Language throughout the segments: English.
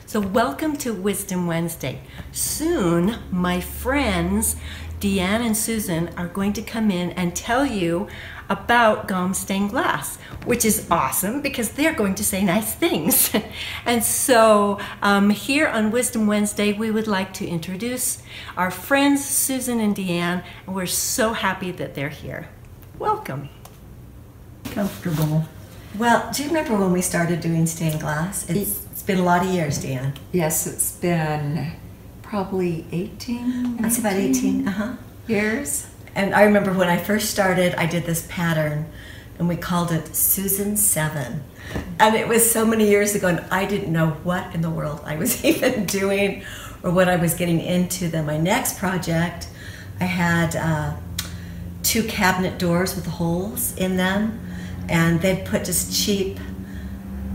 So welcome to Wisdom Wednesday. Soon, my friends Deanne and Susan are going to come in and tell you about GOM stained glass, which is awesome because they're going to say nice things. And so here on Wisdom Wednesday, we would like to introduce our friends Susan and Deanne, and we're so happy that they're here. Welcome. Comfortable. Well, do you remember when we started doing stained glass? It's been a lot of years, Deanne. Yes, it's been probably 18. That's about 18. Years. And I remember when I first started, I did this pattern, and we called it Susan 7. And it was so many years ago, and I didn't know what in the world I was even doing or what I was getting into. Then my next project, I had 2 cabinet doors with holes in them, and they'd put just cheap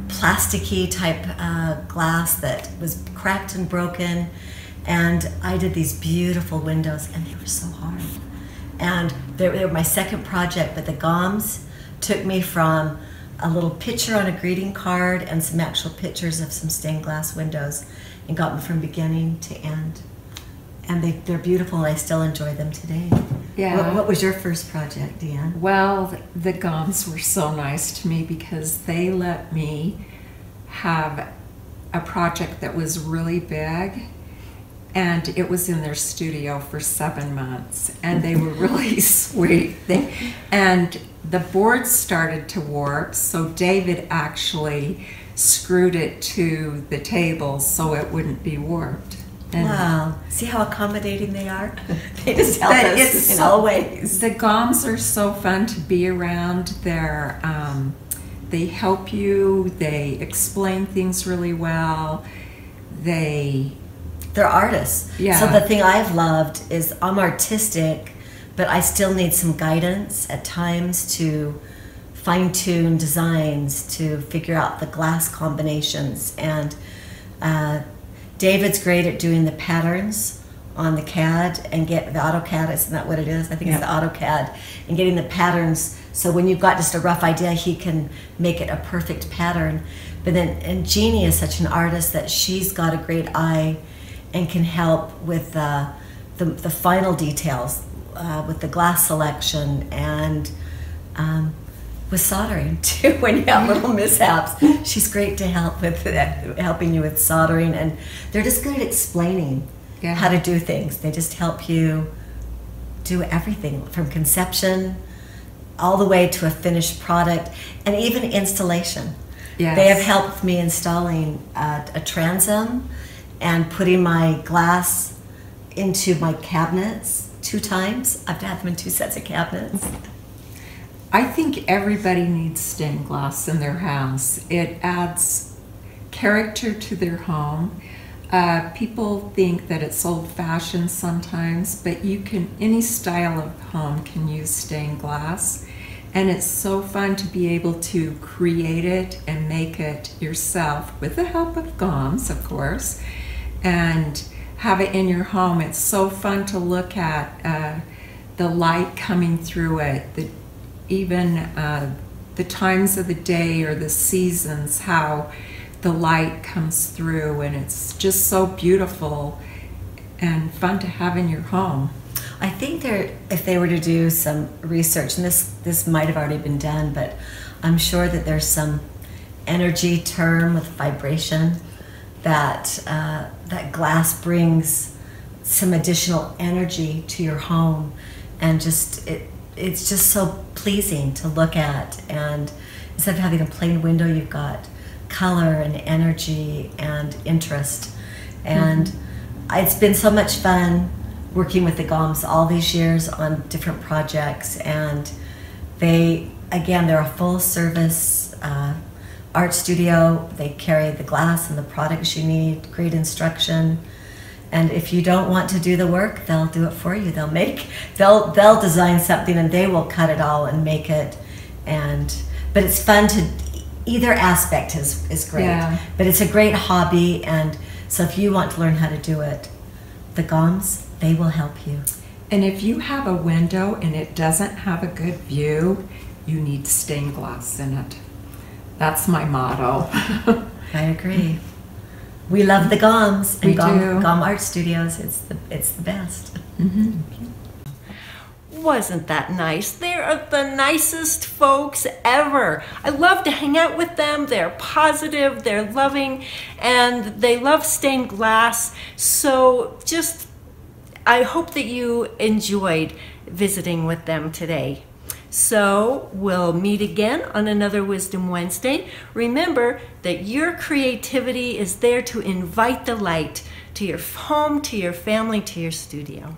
plasticky type glass that was cracked and broken, and I did these beautiful windows, and they were so hard. And they were my second project, but the GOMs took me from a little picture on a greeting card and some actual pictures of some stained glass windows and got them from beginning to end. And they're beautiful, and I still enjoy them today. Yeah. What was your first project, Deanne? Well, the GOMs were so nice to me because they let me have a project that was really big, and it was in their studio for 7 months, and they were really sweet. And the boards started to warp, so David actually screwed it to the table so it wouldn't be warped. And wow. See how accommodating they are? They just help us in all ways. The GOMs are so fun to be around. They help you. They explain things really well. They're artists. Yeah. So the thing I've loved is I'm artistic, but I still need some guidance at times to fine-tune designs, to figure out the glass combinations. And David's great at doing the patterns on the CAD and get the AutoCAD, isn't that what it is? I think it's the AutoCAD, and getting the patterns, so when you've got just a rough idea, he can make it a perfect pattern. But then, and Jeannie is such an artist that she's got a great eye and can help with the final details, with the glass selection and with soldering too. When you have little mishaps, she's great to help with helping you with soldering, and they're just good at explaining how to do things. They just help you do everything from conception all the way to a finished product, and even installation. Yes. They have helped me installing a transom and putting my glass into my cabinets 2 times. I've had them in 2 sets of cabinets. I think everybody needs stained glass in their house. It adds character to their home. People think that it's old-fashioned sometimes, but any style of home can use stained glass. And it's so fun to be able to create it and make it yourself with the help of GOMs, of course, and have it in your home. It's so fun to look at the light coming through it, even the times of the day or the seasons, how the light comes through, and it's just so beautiful and fun to have in your home. I think if they were to do some research, and this might have already been done, but I'm sure that there's some energy term with vibration that that glass brings some additional energy to your home, and it's just so pleasing to look at. And instead of having a plain window, you've got color and energy and interest. And it's been so much fun working with the GOMs all these years on different projects. And they're a full service art studio. They carry the glass and the products you need, great instruction. And if you don't want to do the work, they'll do it for you. They'll design something, and they will cut it all and make it. But it's fun to, either aspect is great. Yeah. But it's a great hobby, and so if you want to learn how to do it, the GOMs, they will help you. And if you have a window and it doesn't have a good view, you need stained glass in it. That's my motto. I agree. We love the GOMs and We do. GOM Art Studios. It's the best. Wasn't that nice? They're the nicest folks ever. I love to hang out with them. They're positive, they're loving, and they love stained glass. So I hope that you enjoyed visiting with them today. So we'll meet again on another Wisdom Wednesday. Remember that your creativity is there to invite the light to your home, to your family, to your studio.